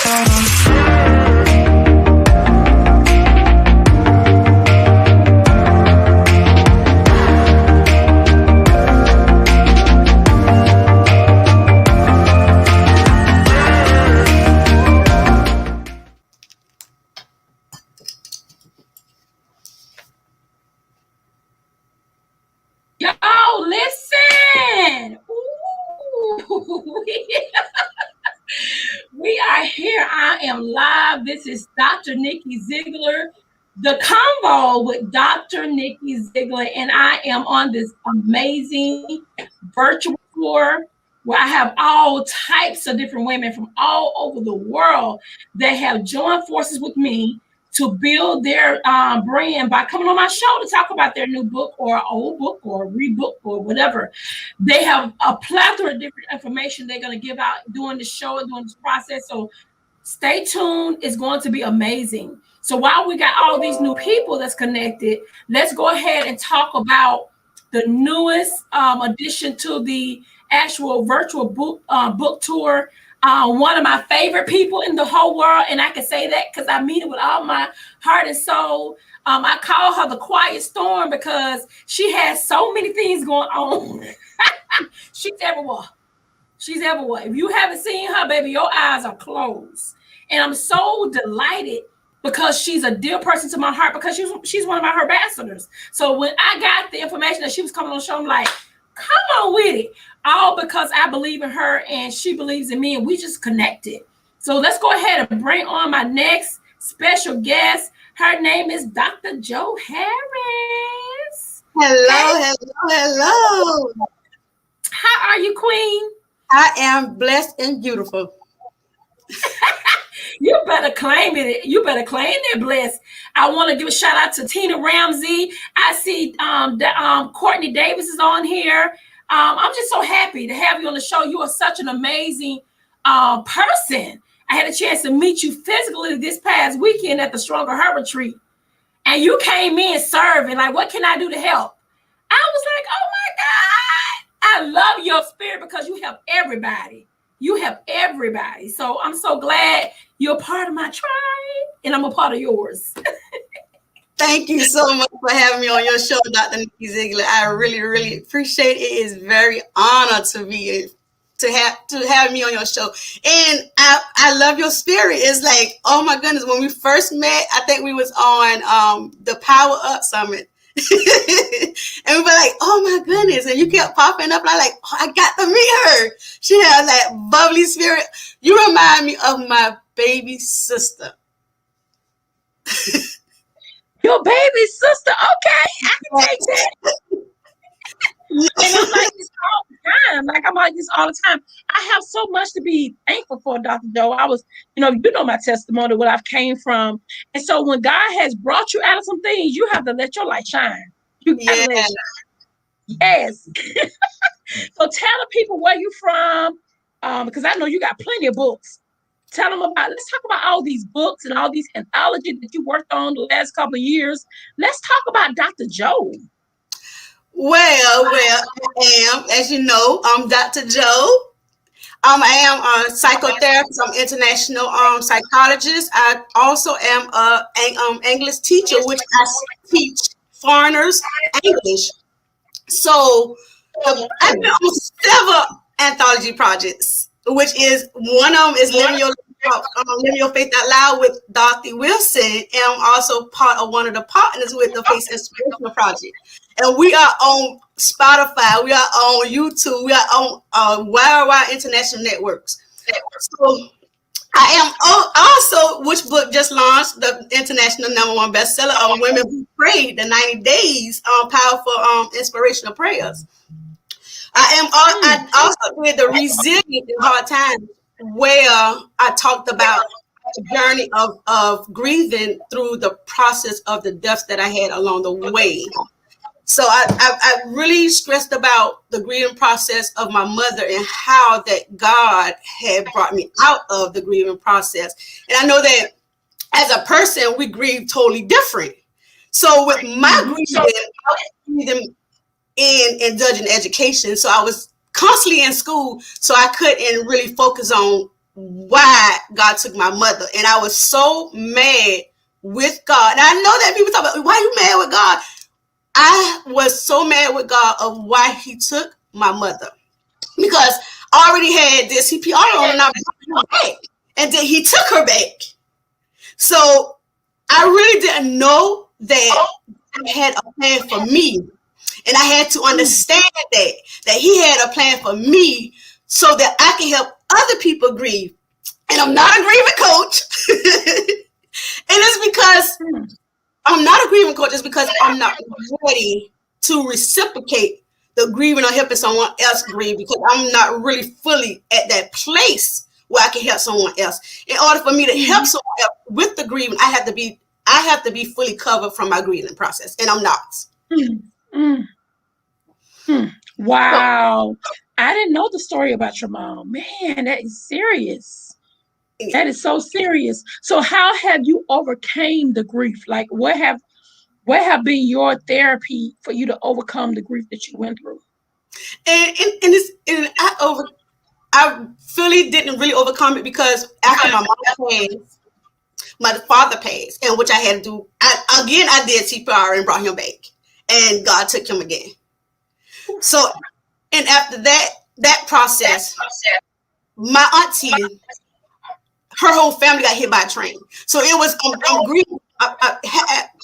Yo, listen. Ooh. We are here. I am live. This is Dr.Nikki Zeigler, the convo with Dr.Nikki Zeigler, and I am on this amazing virtual tour where I have all types of different women from all over the world that have joined forces with me to build their brand by coming on my show to talk about their new book or old book or rebook or whatever. They have a plethora of different information they're going to give out during the show and during this process. So stay tuned. It's going to be amazing. So while we got all these new people that's connected, let's go ahead and talk about the newest addition to the actual virtual book tour. One of my favorite people in the whole world, and I can say that because I mean it with all my heart and soul. I call her the quiet storm because she has so many things going on. She's everywhere. She's everywhere. If you haven't seen her, baby, your eyes are closed. And I'm so delighted because she's a dear person to my heart because she's one of my ambassadors. So when I got the information that she was coming on the show, I'm like, come on with it. All because I believe in her and she believes in me and we just connected. So let's go ahead and bring on my next special guest. Her name is Dr.Jo Harris. Hello. How are you, Queen? I am blessed and beautiful. You better claim it. You better claim that blessed. I want to give a shout out to Tina Ramsey. I see Courtney Davis is on here. I'm just so happy to have you on the show. You are such an amazing person. I had a chance to meet you physically this past weekend at the Stronger Her Retreat. And you came in serving, like, what can I do to help? I was like, oh my God. I love your spirit because you help everybody. You help everybody. So I'm so glad you're part of my tribe and I'm a part of yours. Thank you so much for having me on your show, Dr. Nikki Zeigler. I really, really appreciate it. It is very honored to have me on your show. And I love your spirit. It's like, oh my goodness, when we first met, I think we was on the Power Up Summit. And we were like, oh my goodness. And you kept popping up. And I'm like, oh, I got to meet her. She has that bubbly spirit. You remind me of my baby sister. Your baby sister. Okay. I can take that. And I'm like this all the time. I'm like this all the time. I have so much to be thankful for, Dr. Jo. I was, you know my testimony, what I've came from. And so when God has brought you out of some things, you have to let your light shine. You gotta let it shine. Yes. So tell the people where you're from, because I know you got plenty of books. Tell them let's talk about all these books and all these anthologies that you worked on the last couple of years. Let's talk about Dr. Jo. Well, I am, as you know, I'm Dr.Jo. I am a psychotherapist. I'm international psychologist. I also am an English teacher, which I teach foreigners English. So I've been on several anthology projects, which is one of them is Living Your Faith Out Loud with Dorothy Wilson, and I'm also part of one of the partners with the Faith Inspirational Project. And we are on Spotify, we are on YouTube, we are on worldwide international networks. So I am also, which book just launched, the international #1 bestseller on Women Who Prayed, the 90 days powerful inspirational prayers. I also did the Resilient in Hard Times, where I talked about the journey of grieving through the process of the deaths that I had along the way. So I really stressed about the grieving process of my mother and how that God had brought me out of the grieving process. And I know that as a person, we grieve totally different. So with my grieving, I was grieving in judging education. So I was constantly in school, so I couldn't really focus on why God took my mother. And I was so mad with God. And I know that people talk about, why are you mad with God? I was so mad with God of why he took my mother. Because I already had this CPR on and I brought her back. And then he took her back. So I really didn't know that he had a plan for me. And I had to understand that he had a plan for me so that I can help other people grieve. And I'm not a grieving coach. And it's because I'm not a grieving coach. It's because I'm not ready to reciprocate the grieving or helping someone else grieve, because I'm not really fully at that place where I can help someone else. In order for me to help someone else with the grieving, I have to be fully covered from my grieving process, and I'm not. Wow. I didn't know the story about your mom. Man, that is serious. That is so serious. So how have you overcame the grief? Like what have been your therapy for you to overcome the grief that you went through? I fully didn't really overcome it, because after my mom passed, my father passed, and which I had to do. I did CPR and brought him back, and God took him again. So, and after that process, my auntie, her whole family got hit by a train. So it was, I'm grieving. I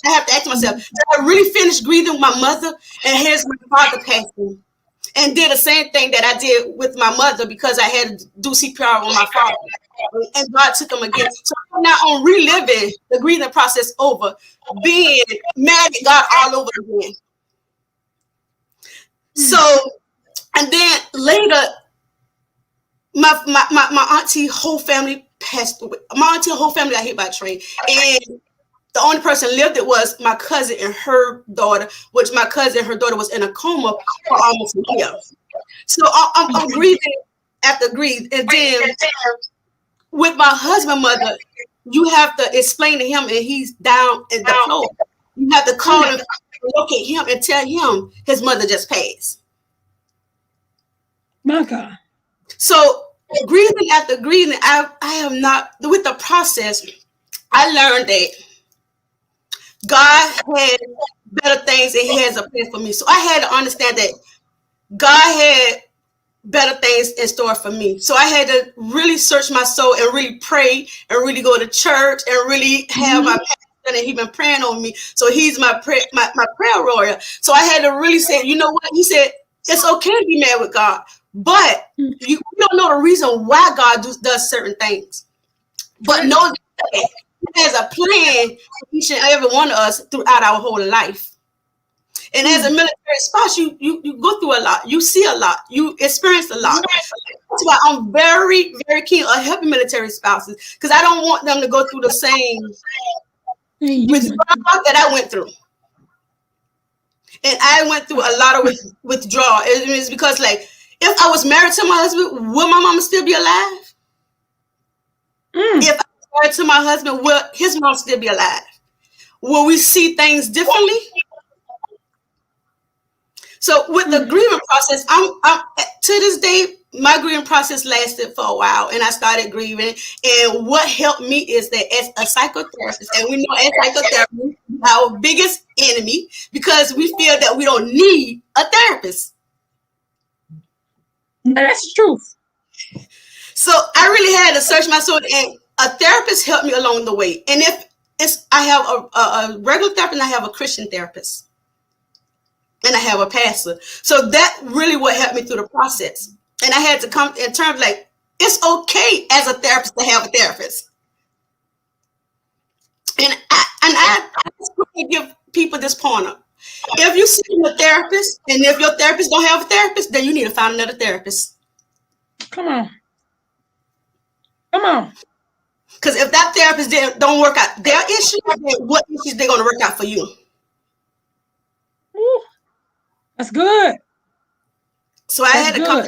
have to ask myself, did I really finish grieving with my mother? And here's my father passing. And did the same thing that I did with my mother, because I had to do CPR on my father. And God took him again. So now I'm reliving the grieving process over, being mad at God all over again. So, and then later, my auntie whole family passed away. My auntie whole family got hit by a train. And the only person lived it was my cousin and her daughter, which my cousin and her daughter was in a coma for almost a year. So I'm grieving after grief. And then with my husband's mother, you have to explain to him, and he's down at the floor. You have to call him, locate him, and tell him his mother just passed. My God. So grieving after grieving, I am not, with the process, I learned that God had better things and he has a plan for me. So I had to understand that God had better things in store for me. So I had to really search my soul and really pray and really go to church and really have my pastor, and he's been praying on me. So he's my prayer warrior. So I had to really say, you know what? He said, it's okay to be mad with God, but you don't know the reason why God does certain things. But know that he has a plan for each and every one of us throughout our whole life. And as a military spouse, you go through a lot. You see a lot. You experience a lot. That's why I'm very, very keen on helping military spouses, because I don't want them to go through the same withdrawal that I went through. And I went through a lot of withdrawal. It's because, like, if I was married to my husband, will my mama still be alive? If I was married to my husband, will his mom still be alive? Will we see things differently? So with the grieving process, I'm to this day, my grieving process lasted for a while, and I started grieving. And what helped me is that as a psychotherapist, and we know as psychotherapists, our biggest enemy, because we feel that we don't need a therapist. That's the truth. So I really had to search my soul, and a therapist helped me along the way. And if it's, I have a regular therapist, and I have a Christian therapist, and I have a pastor. So that really what helped me through the process. And I had to come in terms like, it's okay as a therapist to have a therapist. And I just give people this pointer. If you see a therapist, and if your therapist don't have a therapist, then you need to find another therapist. Come on. Come on. Because if that therapist don't work out their issue, then what issues they're going to work out for you? Ooh, that's good. So I had to come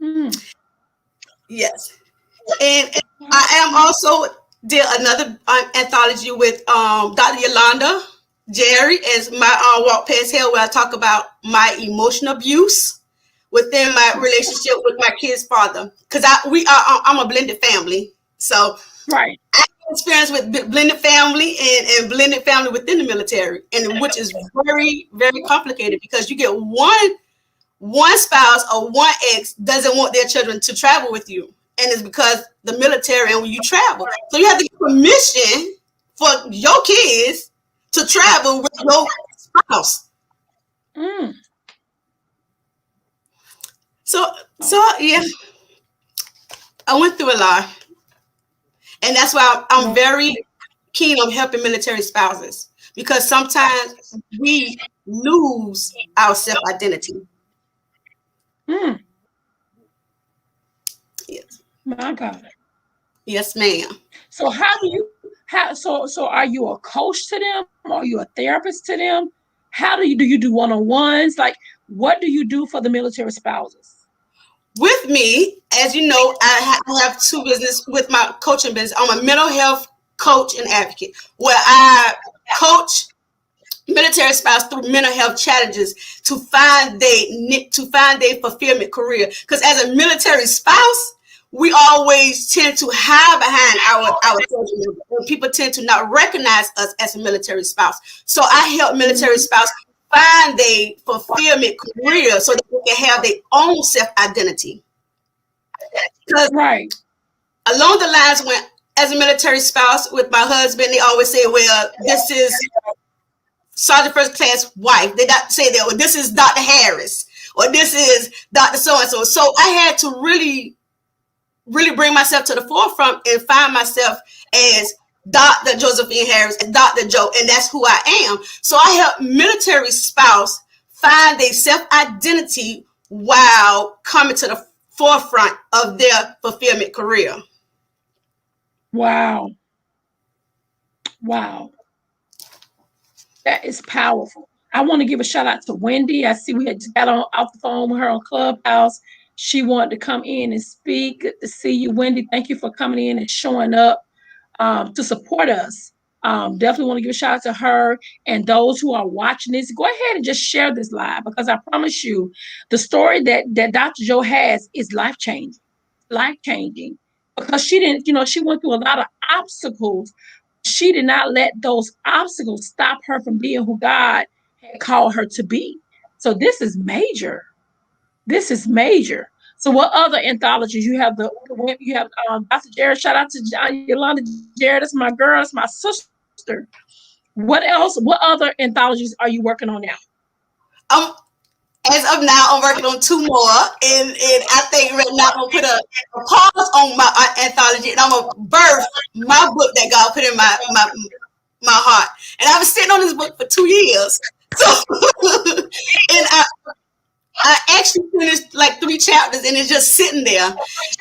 to Yes. And I am also did another anthology with Dr. Yolanda Jerry as my Walk Past Hell, where I talk about my emotional abuse within my relationship with my kid's father, because I'm a blended family, so Right. I have experience with blended family and blended family within the military, and which is very very complicated because you get one spouse or one ex doesn't want their children to travel with you, and it's because the military and when you travel, so you have to get permission for your kids to travel with your spouse. Mm. So yeah, I went through a lot, and that's why I'm very keen on helping military spouses because sometimes we lose our self identity. Mm. Yes, My God. yes, ma'am. So how do you so are you a coach to them? Are you a therapist to them? How do you do one-on-ones? Like what do you do for the military spouses? With me, as you know, I have two business with my coaching business. I'm a mental health coach and advocate, where I coach military spouse through mental health challenges to find their fulfillment career. Because as a military spouse, we always tend to hide behind our social media. People tend to not recognize us as a military spouse. So I help military Mhm. spouse find their fulfillment career so that they can have their own self identity. Because Right. along the lines when as a military spouse with my husband, they always say, well, this is Sergeant First Class wife. They not say that, well, this is Dr. Harris or this is Dr. So and so. So I had to really bring myself to the forefront and find myself as Dr. Josephine Harris and Dr.Jo, and that's who I am. So I help military spouse find their self identity while coming to the forefront of their fulfillment career. Wow. Wow. That is powerful. I want to give a shout out to Wendy. I see we had just got on off the phone with her on Clubhouse. She wanted to come in and speak. Good to see you, Wendy. Thank you for coming in and showing up to support us. Definitely want to give a shout out to her and those who are watching this. Go ahead and just share this live because I promise you, the story that Dr.Jo has is life changing. Because she didn't, she went through a lot of obstacles. She did not let those obstacles stop her from being who God had called her to be. So this is major. This is major. So what other anthologies you have? You have Dr. Jared. Shout out to Yolanda Jared. That's my girl. That's my sister. What else? What other anthologies are you working on now? Um, as of now, I'm working on two more, and I think right now I'm gonna put a pause on my anthology, and I'm gonna birth my book that God put in my heart. And I've been sitting on this book for 2 years, so and I actually finished like 3 chapters, and it's just sitting there,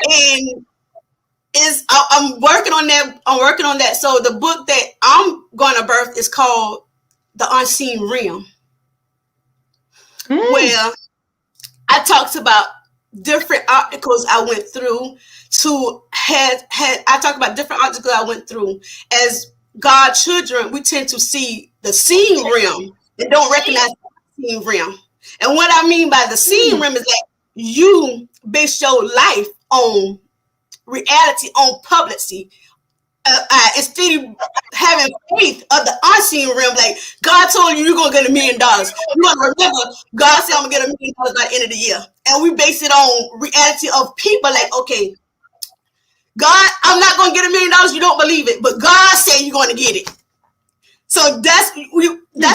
and I'm working on that. I'm working on that. So the book that I'm going to birth is called The Unseen Realm, Mm, where I talked about different obstacles I went through to had I talked about different obstacles I went through. As God children, we tend to see the seen realm and don't recognize the seen realm. And what I mean by the seen mm. realm is that you base your life on reality, on publicity, instead of having faith of the unseen realm, like God told you you're gonna get $1 million. You're gonna remember God said I'm gonna get $1 million by the end of the year. And we base it on reality of people like, okay, God, I'm not gonna get $1 million, you don't believe it, but God said you're gonna get it. So that's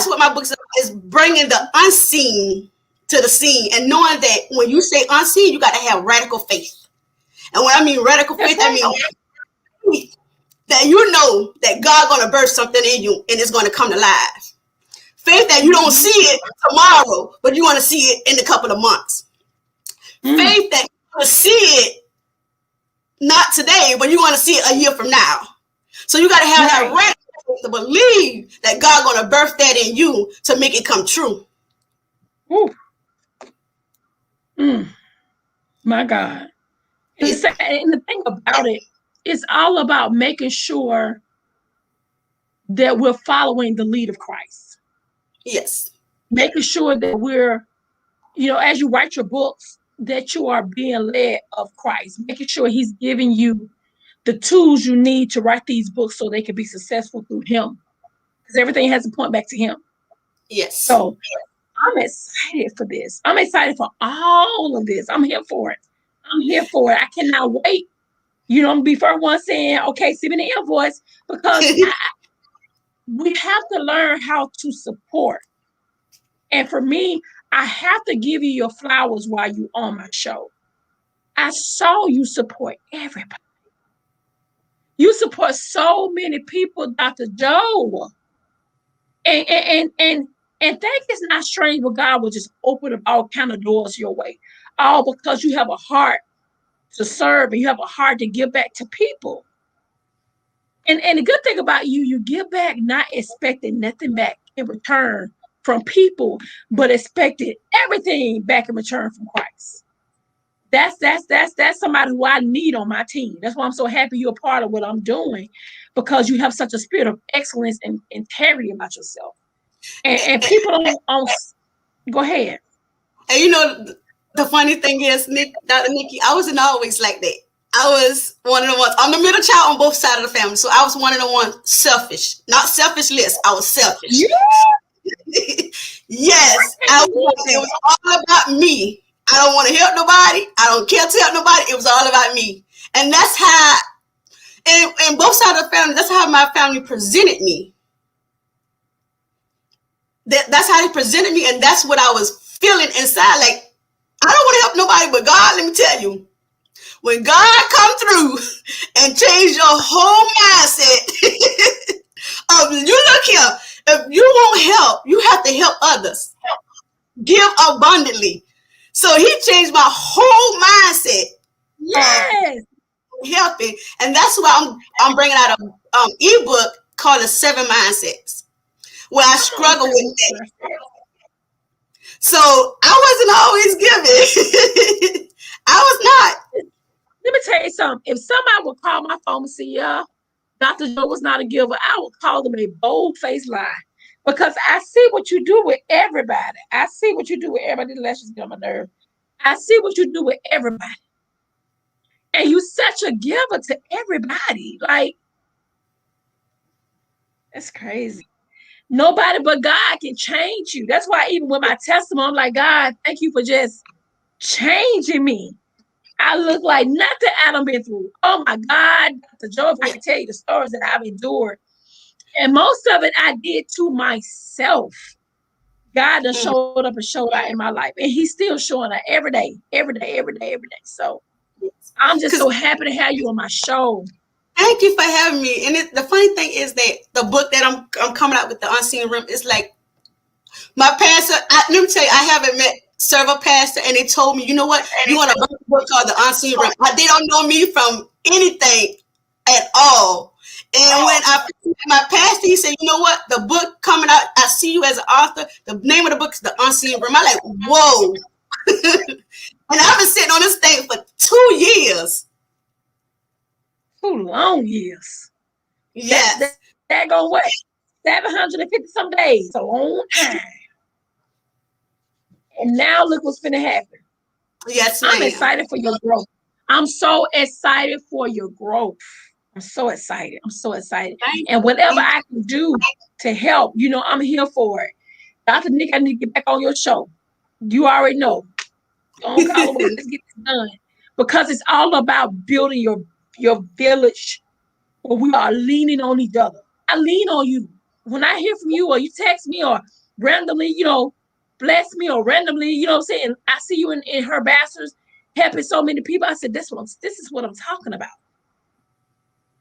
what my book is bringing the unseen to the seen and knowing that when you say unseen, you got to have radical faith. And when I mean radical That's faith, I right. mean that you know that God gonna birth something in you and it's gonna come to life. Faith that you don't see Mm-hmm. it tomorrow, but you want to see it in a couple of months. Mm. Faith that you want to see it not today, but you want to see it a year from now. So you got to have that Right. right to believe that God gonna birth that in you to make it come true. Ooh. Mm. My God. And the thing about it, it's all about making sure that we're following the lead of Christ, Yes. making sure that we're, as you write your books, that you are being led of Christ, making sure he's giving you the tools you need to write these books so they can be successful through him. Because everything has to point back to him. Yes. So I'm excited for this. I'm excited for all of this. I'm here for it. I'm here for it. I cannot wait. You know, I'm be first one saying, okay, send me the invoice because we have to learn how to support. And for me, I have to give you your flowers while you're on my show. I saw you support everybody. You support so many people, Dr.Jo. And think it's not strange, but God will just open up all kind of doors your way. All because you have a heart to serve and you have a heart to give back to people. And the good thing about you, you give back not expecting nothing back in return from people, but expected everything back in return from Christ. That's somebody who I need on my team. That's why I'm so happy you're a part of what I'm doing, because you have such a spirit of excellence and integrity about yourself. And people don't go ahead. And you know, the funny thing is, Dr. Nikki, I wasn't always like that. I was one of the ones. I'm the middle child on both sides of the family, so I was one of the ones selfish, not selfishless. I was selfish. Yeah. Yes, it was all about me. I don't want to help nobody. I don't care to help nobody. It was all about me, and that's how. And both sides of the family, that's how my family presented me. That's how they presented me, and that's what I was feeling inside. Like, I don't want to help nobody but God. Let me tell you, when God come through and change your whole mindset of, you look here, if you want help, you have to help others. Give abundantly. So he changed my whole mindset. Yes. Helping, and that's why I'm bringing out a ebook called The 7 Mindsets, where I struggle with that. So I wasn't always giving. I was not. Let me tell you something. If somebody would call my phone and say, Dr.Jo was not a giver, I would call them a bold-faced lie. Because I see what you do with everybody. I see what you do with everybody. Let's just get on my nerve. I see what you do with everybody. And you such a giver to everybody. Like, that's crazy. Nobody but God can change you. That's why even with my testimony, I'm like, God, thank you for just changing me. I look like nothing I done been through. Oh my God, Dr.Jo, if I can tell you the stories that I've endured. And most of it I did to myself. God done showed up and showed out in my life. And he's still showing up every day, every day, every day, every day. So I'm just so happy to have you on my show. Thank you for having me. And the funny thing is that the book that I'm coming out with, The Unseen Realm, is like my pastor. Let me tell you, I haven't met several pastors, and they told me, you know what, you want a book called The Unseen Realm. They don't know me from anything at all. And when my pastor, he said, you know what, the book coming out, I see you as an author. The name of the book is The Unseen Realm. I'm like, whoa. And I've been sitting on this thing for 2 years. 2 long years. Yes. That go what? 750 some days. A long time. And now look what's finna happen. Yes, ma'am. I'm excited for your growth. I'm so excited for your growth. I'm so excited. I'm so excited. And whatever I can do to help, you know, I'm here for it. Dr. Nick, I need to get back on your show. You already know. Don't call away. Let's get this done. Because it's all about building your village where we are leaning on each other. I lean on you. When I hear from you or you text me or randomly, you know, bless me or randomly, you know what I'm saying? I see you in her bastards helping so many people. I said, this is what I'm talking about.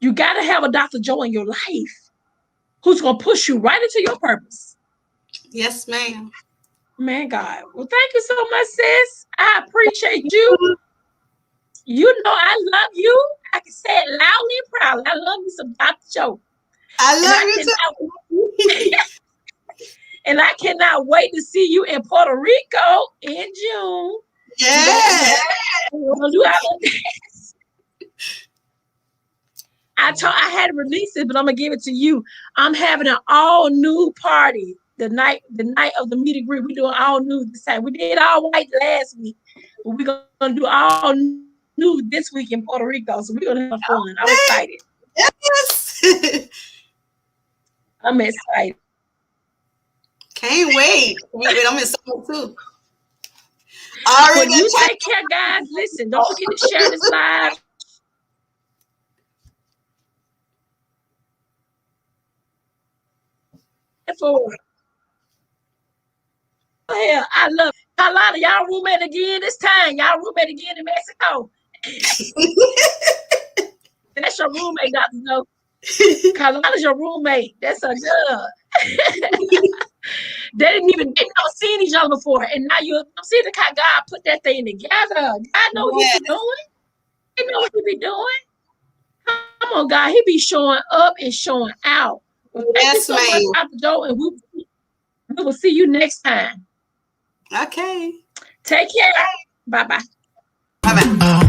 You got to have a Dr.Jo in your life who's going to push you right into your purpose. Yes, ma'am. Man, God. Well, thank you so much, sis. I appreciate you. You know I love you. I can say it loudly and proudly. I love you some Dr.Jo. I love you too. And I cannot wait to see you in Puerto Rico in June. Yeah. I had to release it, but I'm gonna give it to you. I'm having an all new party the night of the meet and greet. We're doing all nude this time. We did all white last week, but we're gonna do all nude this week in Puerto Rico. So we're gonna have fun. I'm excited. Yes. I'm excited. Can't wait. Can't wait. I'm excited too. Well, Already you got take care, guys. Listen, don't forget to share this live. For hell, I love Carlotta. Y'all roommate again this time. Y'all roommate again in Mexico. That's your roommate, Dr. Jo. Carlotta's your roommate. That's a good. They never seen each other before, and now you see the kind God put that thing together. God know what He be Yes. doing. He know what He be doing. Come on, God, He be showing up and showing out. Well, thank you Yes, so much, ma'am. Dr. Jo, and we will see you next time. Okay. Take care. Bye bye. Bye bye.